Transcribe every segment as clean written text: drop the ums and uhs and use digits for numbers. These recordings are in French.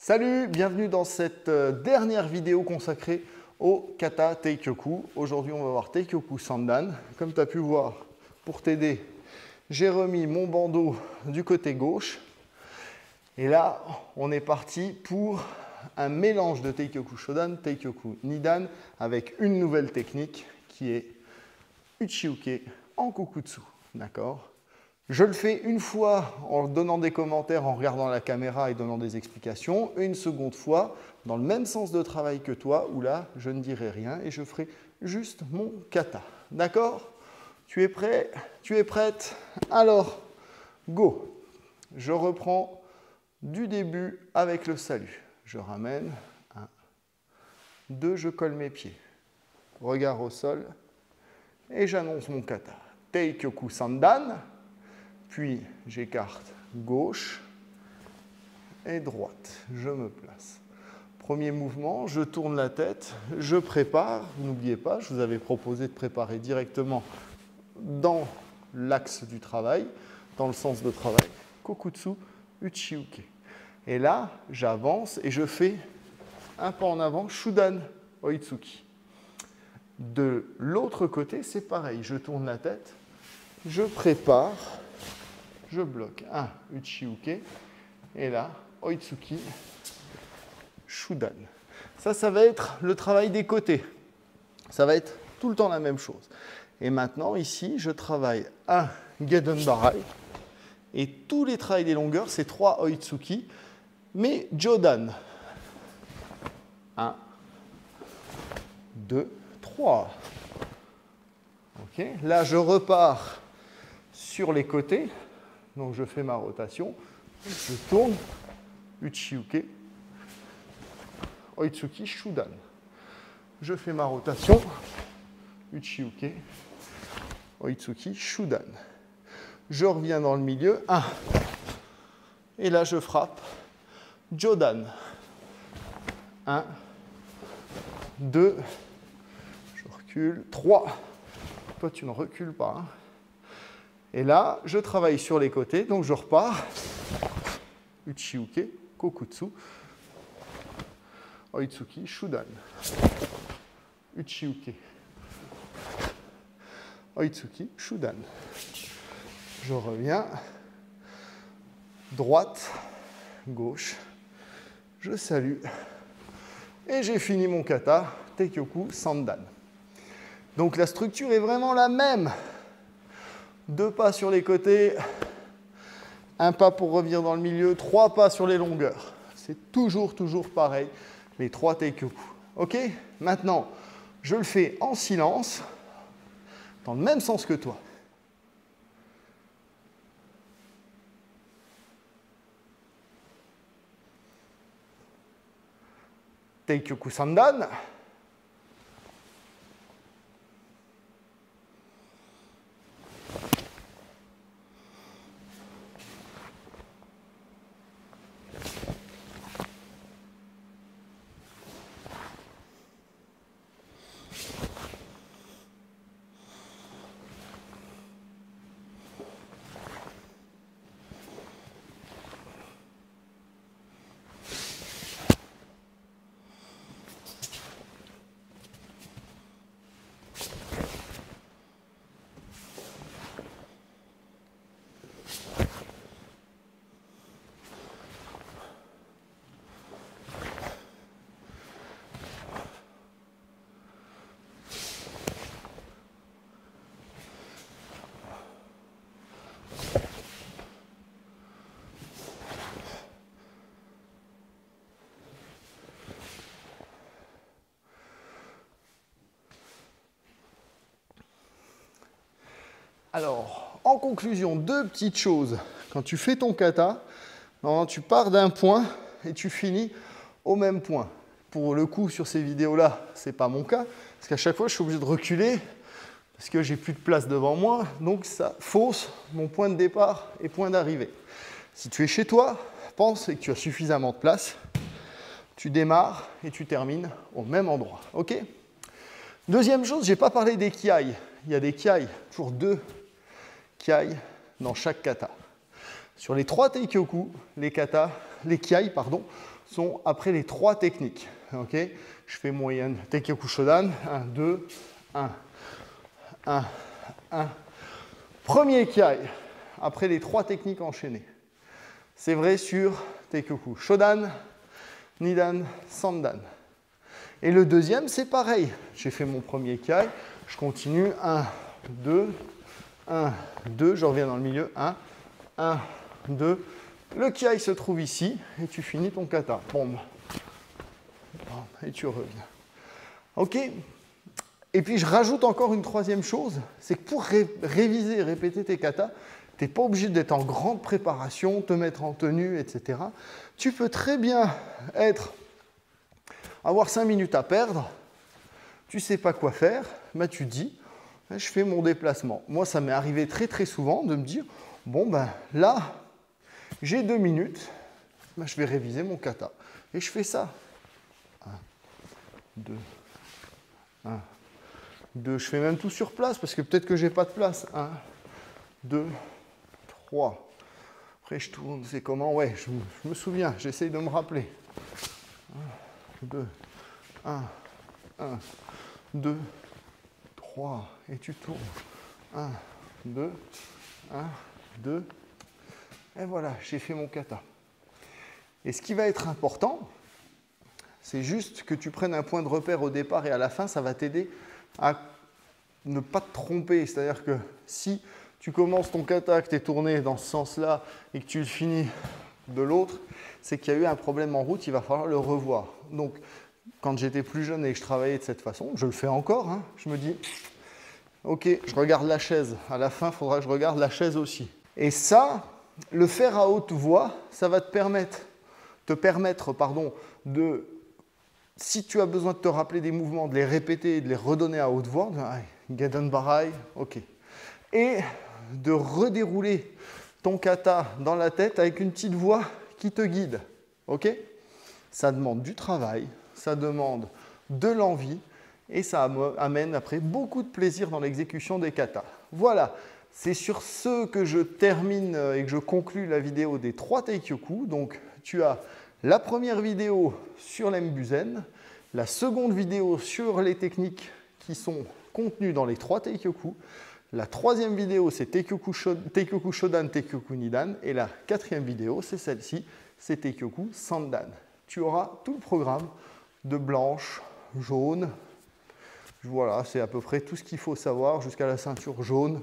Salut, bienvenue dans cette dernière vidéo consacrée au kata Teikyoku. Aujourd'hui, on va voir Teikyoku Sandan. Comme tu as pu voir, pour t'aider, j'ai remis mon bandeau du côté gauche. Et là, on est parti pour un mélange de Teikyoku Shodan, Teikyoku Nidan, avec une nouvelle technique qui est Uchiuke en Kokutsu. D'accord ? Je le fais une fois en donnant des commentaires, en regardant la caméra et donnant des explications, et une seconde fois dans le même sens de travail que toi, où là, je ne dirai rien et je ferai juste mon kata. D'accord? Tu es prêt? Tu es prête? Alors, go! Je reprends du début avec le salut. Je ramène, 1, 2, je colle mes pieds. Regard au sol, et j'annonce mon kata. Teikyoku Sandan. Puis j'écarte gauche et droite. Je me place. Premier mouvement, je tourne la tête, je prépare. N'oubliez pas, je vous avais proposé de préparer directement dans l'axe du travail, dans le sens de travail. Kokutsu, Uchiuke. Et là, j'avance et je fais un pas en avant, Shudan, Oitsuki. De l'autre côté, c'est pareil. Je tourne la tête, je prépare. Je bloque. 1, Uchiuke. Et là, Oitsuki, Shudan. Ça va être le travail des côtés. Ça va être tout le temps la même chose. Et maintenant, ici, je travaille un Gedan Barai. Et tous les travails des longueurs, c'est 3 Oitsuki, mais Jodan. 1, 2, 3. OK. Là, je repars sur les côtés. Donc, je fais ma rotation, je tourne, Uchiuke, Oitsuki, Shudan. Je fais ma rotation, Uchiuke, Oitsuki, Shudan. Je reviens dans le milieu, 1. Et là, je frappe, Jodan. 1, 2, je recule, 3. Toi, tu ne recules pas, hein. Et là, je travaille sur les côtés, donc je repars. Uchiuke, Kokutsu, Oitsuki, Shudan. Uchiuke, Oitsuki, Shudan. Je reviens. Droite, gauche. Je salue. Et j'ai fini mon kata, Teikyoku Sandan. Donc la structure est vraiment la même. 2 pas sur les côtés, 1 pas pour revenir dans le milieu, 3 pas sur les longueurs. C'est toujours pareil, les 3 Teikyoku. OK? Maintenant, je le fais en silence, dans le même sens que toi. Teikyoku Sandan. Alors, en conclusion, 2 petites choses. Quand tu fais ton kata, tu pars d'un point et tu finis au même point. Pour le coup, sur ces vidéos-là, ce n'est pas mon cas, parce qu'à chaque fois, je suis obligé de reculer, parce que j'ai plus de place devant moi, donc ça fausse mon point de départ et point d'arrivée. Si tu es chez toi, pense et que tu as suffisamment de place, tu démarres et tu termines au même endroit. OK ? Deuxième chose, je n'ai pas parlé des kiai. Il y a des kiai, toujours 2 kiai dans chaque kata. Sur les 3 Teikyoku, les kiai sont après les 3 techniques. Okay, je fais mon Teikyoku Shodan. 1, 2, 1, 1, 1. Premier Kiai, après les 3 techniques enchaînées. C'est vrai sur Teikyoku Shodan, Nidan, Sandan. Et le deuxième, c'est pareil. J'ai fait mon premier Kiai, je continue. 1, 2, 1, 2, je reviens dans le milieu. 1, 1, 2. Le Kiai se trouve ici et tu finis ton kata. Boum. Et tu reviens. OK? Et puis je rajoute encore une troisième chose, c'est que pour réviser et répéter tes katas, tu n'es pas obligé d'être en grande préparation, te mettre en tenue, etc. Tu peux très bien avoir 5 minutes à perdre, tu ne sais pas quoi faire, bah tu dis, je fais mon déplacement. Moi, ça m'est arrivé très très souvent de me dire, bon ben là, j'ai 2 minutes, ben, je vais réviser mon kata. Et je fais ça. 1, 2, 1, 2. Je fais même tout sur place parce que peut-être que j'ai pas de place. 1, 2, 3. Après, je tourne. C'est comment? Ouais, je me souviens. J'essaye de me rappeler. 1, 2, 1, 1, 2, 3. Et tu tournes. 1, 2, 1, 2. Et voilà, j'ai fait mon kata. Et ce qui va être important, c'est juste que tu prennes un point de repère au départ et à la fin, ça va t'aider à ne pas te tromper. C'est-à-dire que si tu commences ton kata, que tu es tourné dans ce sens-là et que tu le finis de l'autre, c'est qu'il y a eu un problème en route, il va falloir le revoir. Donc, quand j'étais plus jeune et que je travaillais de cette façon, je le fais encore, hein, je me dis, ok, je regarde la chaise. À la fin, il faudra que je regarde la chaise aussi. Et ça, le faire à haute voix, ça va te permettre de, si tu as besoin de te rappeler des mouvements, de les répéter et de les redonner à haute voix, Gaden Barai, ok. Et de redérouler ton kata dans la tête avec une petite voix qui te guide, ok. Ça demande du travail, ça demande de l'envie et ça amène après beaucoup de plaisir dans l'exécution des katas. Voilà. C'est sur ce que je termine et que je conclue la vidéo des 3 Teikyoku. Donc, tu as la première vidéo sur l'Embuzen, la seconde vidéo sur les techniques qui sont contenues dans les 3 Teikyoku, la troisième vidéo, c'est Teikyoku Shodan, Teikyoku Nidan, et la 4e vidéo, c'est celle-ci, c'est Teikyoku Sandan. Tu auras tout le programme de blanche, jaune. Voilà, c'est à peu près tout ce qu'il faut savoir jusqu'à la ceinture jaune.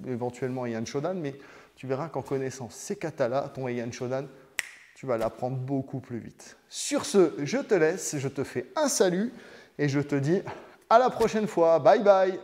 Éventuellement Heian Shodan, mais tu verras qu'en connaissant ces katas-là, ton Heian Shodan, tu vas l'apprendre beaucoup plus vite. Sur ce, je te laisse, je te fais un salut et je te dis à la prochaine fois. Bye bye!